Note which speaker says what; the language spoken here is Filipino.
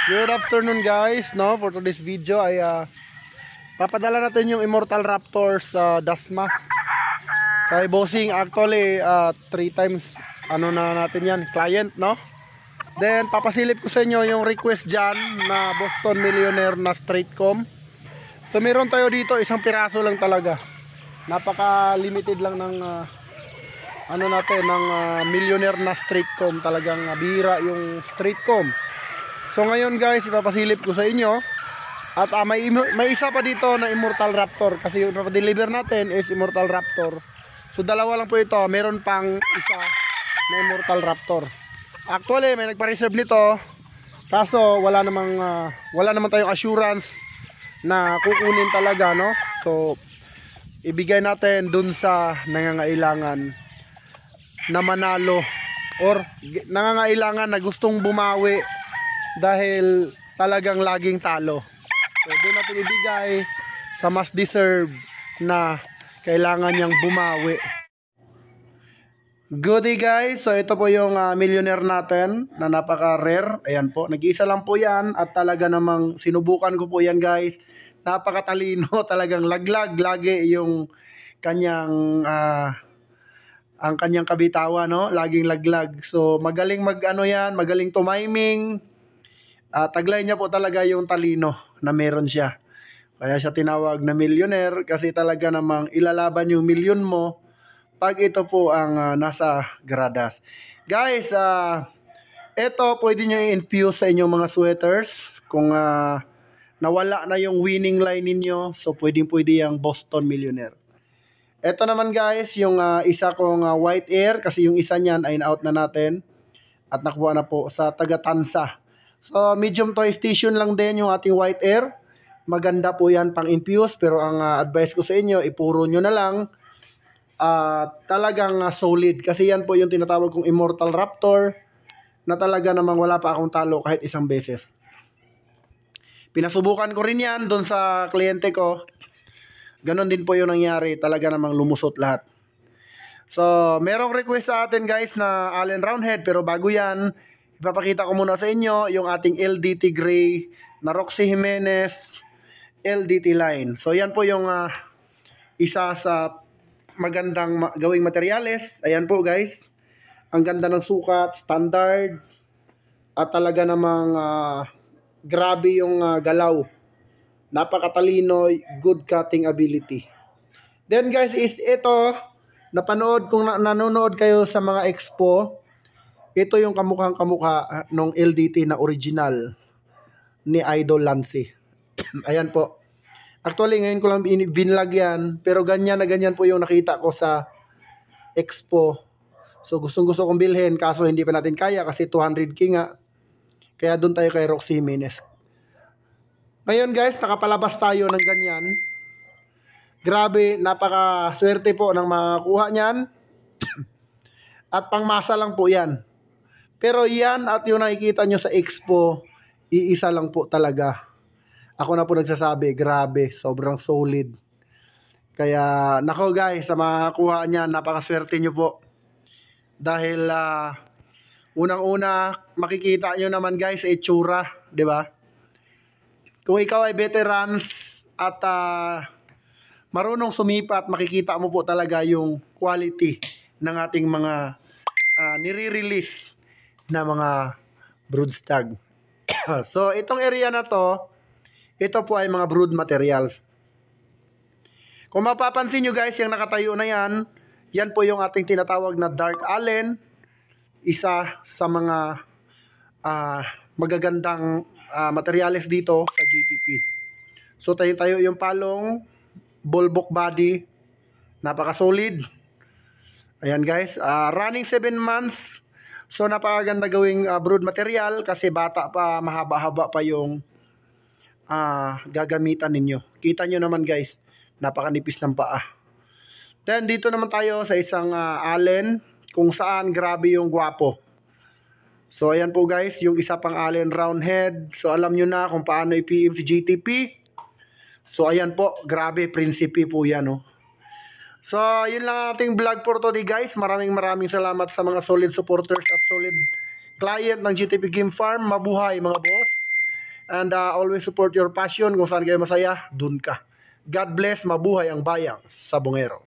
Speaker 1: Good afternoon guys, no? For today's video ay papadala natin yung Immortal Raptor sa Dasma. Kay Bossing actually 3 times na natin yan, client, no? Then papasilip ko sa inyo yung request dyan na Boston Millionaire na straight comb. So meron tayo dito isang piraso lang talaga. Napaka limited lang ng millionaire na straight comb. Talagang bihira yung straight comb. So ngayon guys, ipapasilip ko sa inyo. At may isa pa dito na Immortal Raptor. Kasi yung ipapadeliver natin is Immortal Raptor. So dalawa lang po ito. Meron pang isa na Immortal Raptor. Actually may nagpa-reserve nito. Kaso wala naman tayong assurance na kukunin talaga, no? So ibigay natin dun sa nangangailangan na manalo or nangangailangan na gustong bumawi dahil talagang laging talo. So doon natin ibigay sa mas deserve na kailangan niyang bumawi. Good day guys, so ito po yung millionaire natin na napaka-rare. Ayan po, nag-iisa lang po yan at talaga namang sinubukan ko po yan guys. Napakatalino, talagang laglag lagi yung kanyang ang kanyang kabitawan, no? Laging laglag. So magaling magaling tumiming. Taglay niya po talaga yung talino na meron siya. Kaya siya tinawag na millionaire kasi talaga namang ilalaban yung milyon mo pag ito po ang nasa gradas. Guys, ito pwede nyo i-infuse sa inyong mga sweaters kung nawala na yung winning line ninyo. So pwede yung Boston Millionaire. Ito naman guys, yung isa kong white air kasi yung isa niyan ay na-out na natin at nakuha na po sa taga-Tansa. So medium toy station lang din yung ating white air. Maganda po yan pang infuse pero ang advice ko sa inyo, ipuro nyo na lang talagang solid. Kasi yan po yung tinatawag kong Immortal Raptor na talaga namang wala pa akong talo kahit isang beses. Pinasubukan ko rin yan doon sa kliyente ko. Ganon din po yung nangyari. Talaga namang lumusot lahat. So merong request sa atin guys na Allen Roundhead pero bago yan, ipapakita ko muna sa inyo yung ating LDT Gray na Roxy Jimenez LDT line. So yan po yung isa sa magandang gawing materyales. Ayan po guys. Ang ganda ng sukat, standard. At talaga namang grabe yung galaw. Napakatalino, good cutting ability. Then guys, is ito, kung nanonood kayo sa mga expo, ito yung kamukhang-kamukha ng LDT na original ni Idol Lancy. Ayan po. Actually, ngayon ko lang binlog yan. Pero ganyan na ganyan po yung nakita ko sa expo. So, gustong-gusto kong bilhin. Kaso, hindi pa natin kaya kasi 200k nga. Kaya doon tayo kay Roxy Jimenez. Ngayon guys, nakapalabas tayo ng ganyan. Grabe, napaka-swerte po ng makakuha niyan. At pangmasa lang po yan. Pero yan at yung nakikita nyo sa expo, iisa lang po talaga. Ako na po nagsasabi, grabe, sobrang solid. Kaya, nako guys, sa makakuha niyan, napakaswerte nyo po. Dahil, unang-una, makikita nyo naman guys, itsura, di ba? Kung ikaw ay veterans at marunong sumipat, makikita mo po talaga yung quality ng ating mga nire-release na mga broodstag. So, itong area na to, ito po ay mga brood materials. Kung mapapansin nyo guys, yung nakatayo na yan po yung ating tinatawag na Dark Allen. Isa sa mga magagandang materials dito sa GTP. So, tayo yung palong, bulbok body, napaka-solid. Ayan guys, running 7 months. So napakaganda gawing brood material kasi bata pa, mahaba-haba pa yung gagamitan ninyo. Kita nyo naman guys, napakanipis ng paa. Then dito naman tayo sa isang Allen kung saan grabe yung gwapo. So ayan po guys, yung isa pang Allen Roundhead. So alam nyo na kung paano i-PM si GTP. So ayan po, grabe, prinsipe po yan, oh. So, yun lang ating vlog for today guys. Maraming salamat sa mga solid supporters at solid client ng GTP Game Farm. Mabuhay mga boss. And always support your passion. Kung saan kayo masaya, dun ka. God bless, mabuhay ang bayang Sabongero.